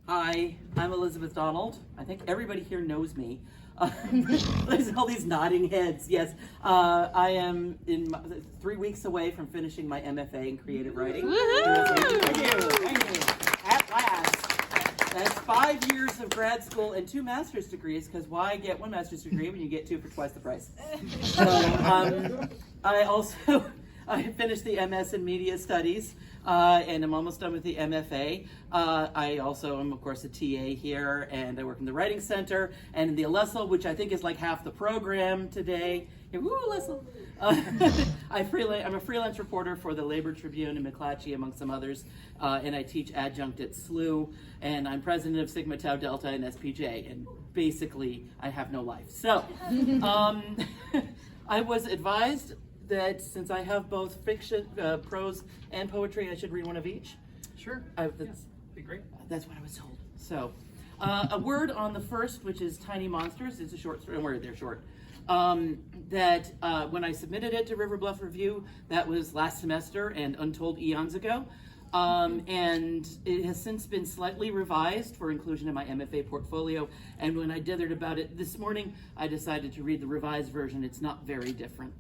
Hi, I'm Elizabeth Donald. I think everybody here knows me. There's all these nodding heads. Yes, I am 3 weeks away from finishing my MFA in creative writing. Thank you. At last. That's 5 years of grad school and 2 master's degrees, because why get 1 master's degree when you get 2 for twice the price? So, I finished the MS in Media Studies, and I'm almost done with the MFA. I also am, of course, a TA here, and I work in the Writing Center and in the Alessal, which I think is like half the program today. Yeah, woo, Alessal! I'm a freelance reporter for the Labor Tribune in McClatchy, among some others, and I teach adjunct at SLU, and I'm president of Sigma Tau Delta and SPJ, and basically I have no life. So, I was advised that since I have both fiction, prose, and poetry, I should read one of each. Sure. That's be great. That's what I was told. So, a word on the first, which is Tiny Monsters. It's a short story. They're short. When I submitted it to River Bluff Review, that was last semester and untold eons ago. And it has since been slightly revised for inclusion in my MFA portfolio. And when I dithered about it this morning, I decided to read the revised version. It's not very different.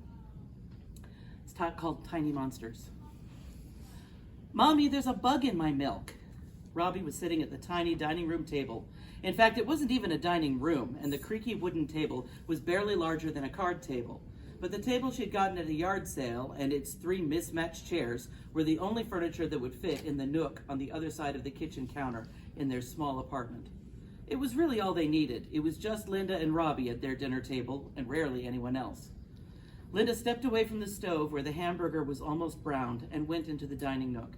It's called Tiny Monsters. Mommy, there's a bug in my milk. Robbie was sitting at the tiny dining room table. In fact, it wasn't even a dining room, and the creaky wooden table was barely larger than a card table. But the table she'd gotten at a yard sale and its 3 mismatched chairs were the only furniture that would fit in the nook on the other side of the kitchen counter in their small apartment. It was really all they needed. It was just Linda and Robbie at their dinner table, and rarely anyone else. Linda stepped away from the stove where the hamburger was almost browned and went into the dining nook.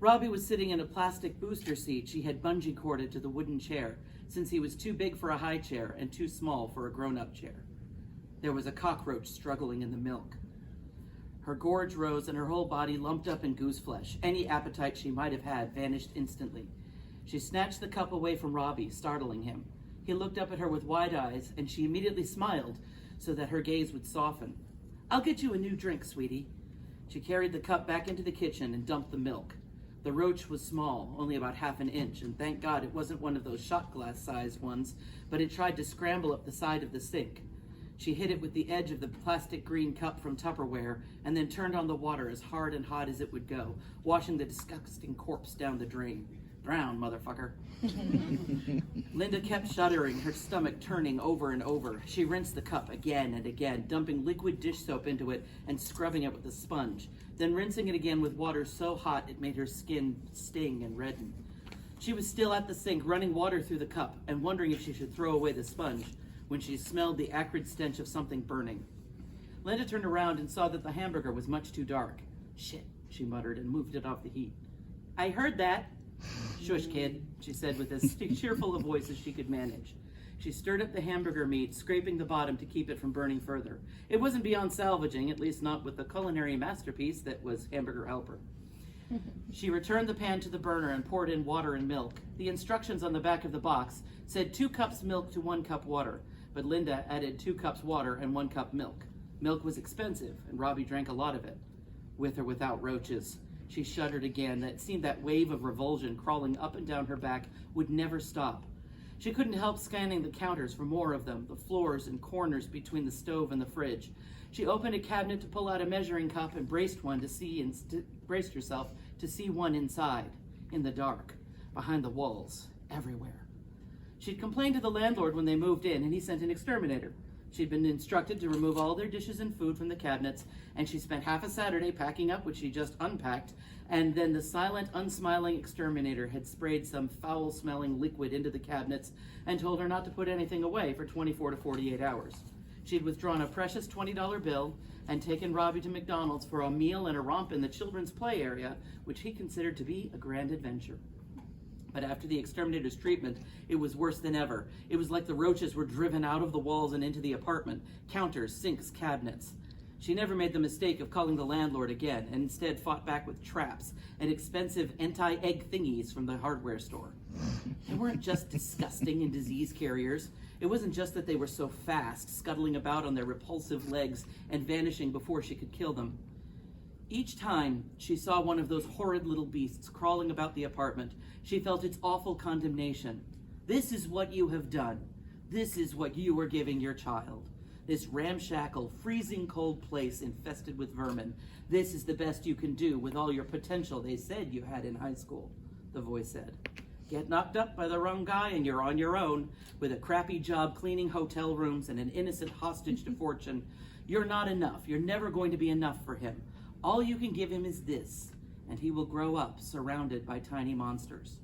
Robbie was sitting in a plastic booster seat she had bungee corded to the wooden chair, since he was too big for a high chair and too small for a grown-up chair. There was a cockroach struggling in the milk. Her gorge rose and her whole body lumped up in goose flesh. Any appetite she might have had vanished instantly. She snatched the cup away from Robbie, startling him. He looked up at her with wide eyes, and she immediately smiled so that her gaze would soften. "I'll get you a new drink, sweetie." She carried the cup back into the kitchen and dumped the milk. The roach was small, only about half an inch, and thank God it wasn't one of those shot glass-sized ones, but it tried to scramble up the side of the sink. She hit it with the edge of the plastic green cup from Tupperware, and then turned on the water as hard and hot as it would go, washing the disgusting corpse down the drain. "Drown, motherfucker." Linda kept shuddering, her stomach turning over and over. She rinsed the cup again and again, dumping liquid dish soap into it and scrubbing it with a sponge, then rinsing it again with water so hot it made her skin sting and redden. She was still at the sink, running water through the cup and wondering if she should throw away the sponge, when she smelled the acrid stench of something burning. Linda turned around and saw that the hamburger was much too dark. "Shit," she muttered and moved it off the heat. "I heard that." "Shush, kid," she said with as cheerful a voice as she could manage. She stirred up the hamburger meat, scraping the bottom to keep it from burning further. It wasn't beyond salvaging, at least not with the culinary masterpiece that was Hamburger Helper. She returned the pan to the burner and poured in water and milk. The instructions on the back of the box said 2 cups milk to 1 cup water, but Linda added 2 cups water and 1 cup milk. Milk was expensive, and Robbie drank a lot of it, with or without roaches. She shuddered again. That seemed that wave of revulsion crawling up and down her back would never stop. She couldn't help scanning the counters for more of them, the floors and corners between the stove and the fridge. She opened a cabinet to pull out a measuring cup and braced herself to see one inside, in the dark, behind the walls, everywhere. She'd complained to the landlord when they moved in, and he sent an exterminator. She'd been instructed to remove all their dishes and food from the cabinets, and she spent half a Saturday packing up what she just unpacked, and then the silent, unsmiling exterminator had sprayed some foul-smelling liquid into the cabinets and told her not to put anything away for 24 to 48 hours. She'd withdrawn a precious $20 bill and taken Robbie to McDonald's for a meal and a romp in the children's play area, which he considered to be a grand adventure. But after the exterminator's treatment, it was worse than ever. It was like the roaches were driven out of the walls and into the apartment, counters, sinks, cabinets. She never made the mistake of calling the landlord again, and instead fought back with traps and expensive anti-egg thingies from the hardware store. They weren't just disgusting and disease carriers. It wasn't just that they were so fast, scuttling about on their repulsive legs and vanishing before she could kill them. Each time she saw one of those horrid little beasts crawling about the apartment, she felt its awful condemnation. This is what you have done. This is what you are giving your child. This ramshackle, freezing cold place infested with vermin. This is the best you can do with all your potential they said you had in high school, the voice said. Get knocked up by the wrong guy and you're on your own, with a crappy job cleaning hotel rooms and an innocent hostage to fortune. You're not enough. You're never going to be enough for him. All you can give him is this, and he will grow up surrounded by tiny monsters.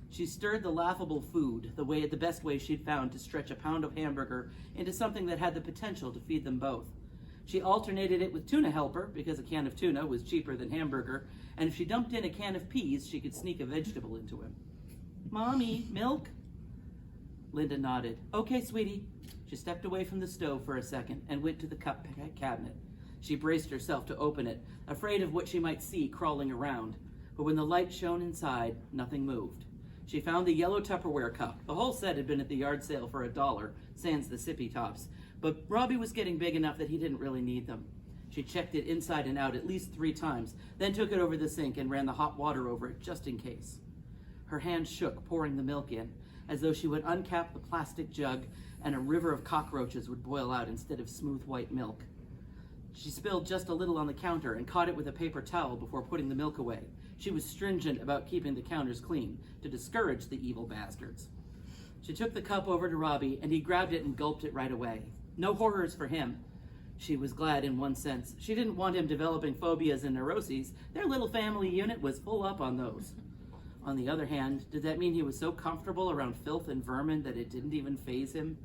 She stirred the laughable food, the best way she'd found to stretch a pound of hamburger into something that had the potential to feed them both. She alternated it with tuna helper, because a can of tuna was cheaper than hamburger, and if she dumped in a can of peas, she could sneak a vegetable into him. Mommy, milk? Linda nodded. Okay, sweetie. She stepped away from the stove for a second and went to the cup cabinet. She braced herself to open it, afraid of what she might see crawling around. But when the light shone inside, nothing moved. She found the yellow Tupperware cup. The whole set had been at the yard sale for $1, sans the sippy tops. But Robbie was getting big enough that he didn't really need them. She checked it inside and out at least 3 times, then took it over the sink and ran the hot water over it just in case. Her hand shook, pouring the milk in, as though she would uncap the plastic jug and a river of cockroaches would boil out instead of smooth white milk. She spilled just a little on the counter and caught it with a paper towel before putting the milk away. She was stringent about keeping the counters clean to discourage the evil bastards. She took the cup over to Robbie, and he grabbed it and gulped it right away. No horrors for him. She was glad in one sense. She didn't want him developing phobias and neuroses. Their little family unit was full up on those. On the other hand, did that mean he was so comfortable around filth and vermin that it didn't even faze him?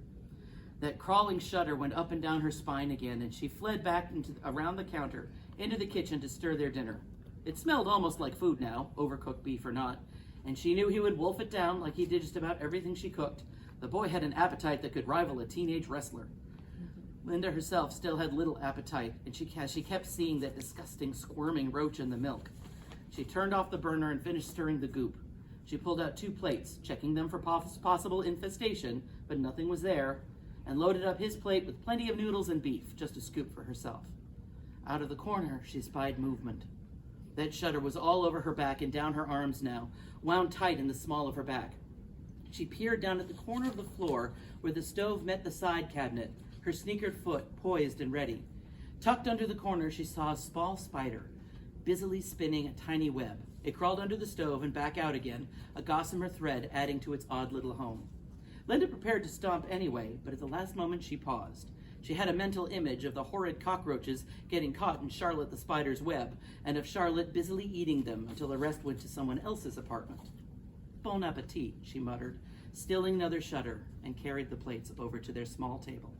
That crawling shudder went up and down her spine again, and she fled back around the counter, into the kitchen to stir their dinner. It smelled almost like food now, overcooked beef or not, and she knew he would wolf it down like he did just about everything she cooked. The boy had an appetite that could rival a teenage wrestler. Linda herself still had little appetite, and she kept seeing that disgusting, squirming roach in the milk. She turned off the burner and finished stirring the goop. She pulled out 2 plates, checking them for possible infestation, but nothing was there, and loaded up his plate with plenty of noodles and beef, just a scoop for herself. Out of the corner, she spied movement. That shudder was all over her back and down her arms now, wound tight in the small of her back. She peered down at the corner of the floor where the stove met the side cabinet, her sneakered foot poised and ready. Tucked under the corner, she saw a small spider, busily spinning a tiny web. It crawled under the stove and back out again, a gossamer thread adding to its odd little home. Linda prepared to stomp anyway, but at the last moment she paused. She had a mental image of the horrid cockroaches getting caught in Charlotte the spider's web, and of Charlotte busily eating them until the rest went to someone else's apartment. Bon appetit, she muttered, stilling another shudder, and carried the plates over to their small table.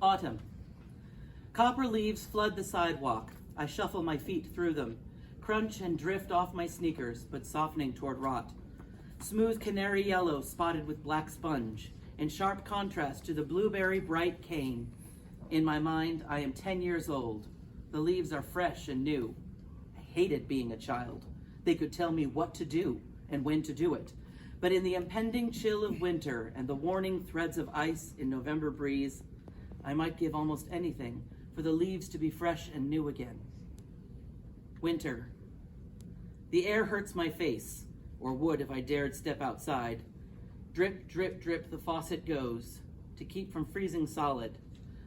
Autumn. Copper leaves flood the sidewalk. I shuffle my feet through them, crunch and drift off my sneakers, but softening toward rot. Smooth canary yellow spotted with black sponge, in sharp contrast to the blueberry bright cane. In my mind, I am 10 years old. The leaves are fresh and new. I hated being a child. They could tell me what to do and when to do it. But in the impending chill of winter and the warning threads of ice in November breeze, I might give almost anything for the leaves to be fresh and new again. Winter. The air hurts my face, or would if I dared step outside. Drip, drip, drip, the faucet goes, to keep from freezing solid.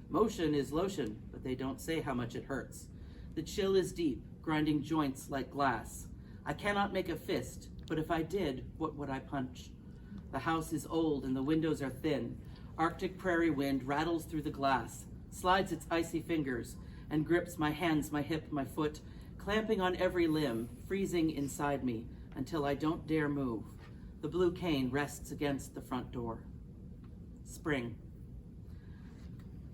Motion is lotion, but they don't say how much it hurts. The chill is deep, grinding joints like glass. I cannot make a fist, but if I did, what would I punch? The house is old and the windows are thin. Arctic prairie wind rattles through the glass, slides its icy fingers, and grips my hands, my hip, my foot, clamping on every limb, freezing inside me until I don't dare move. The blue cane rests against the front door. Spring.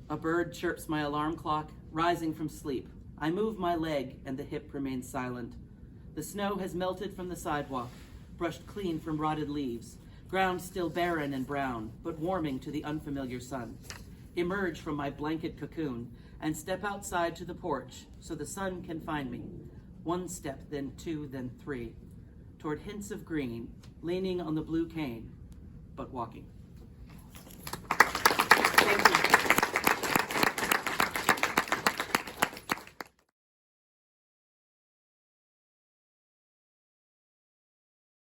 A bird chirps my alarm clock, rising from sleep. I move my leg and the hip remains silent. The snow has melted from the sidewalk, brushed clean from rotted leaves, ground still barren and brown, but warming to the unfamiliar sun. Emerge from my blanket cocoon and step outside to the porch so the sun can find me. 1 step, then 2, then 3, toward hints of green, leaning on the blue cane, but walking.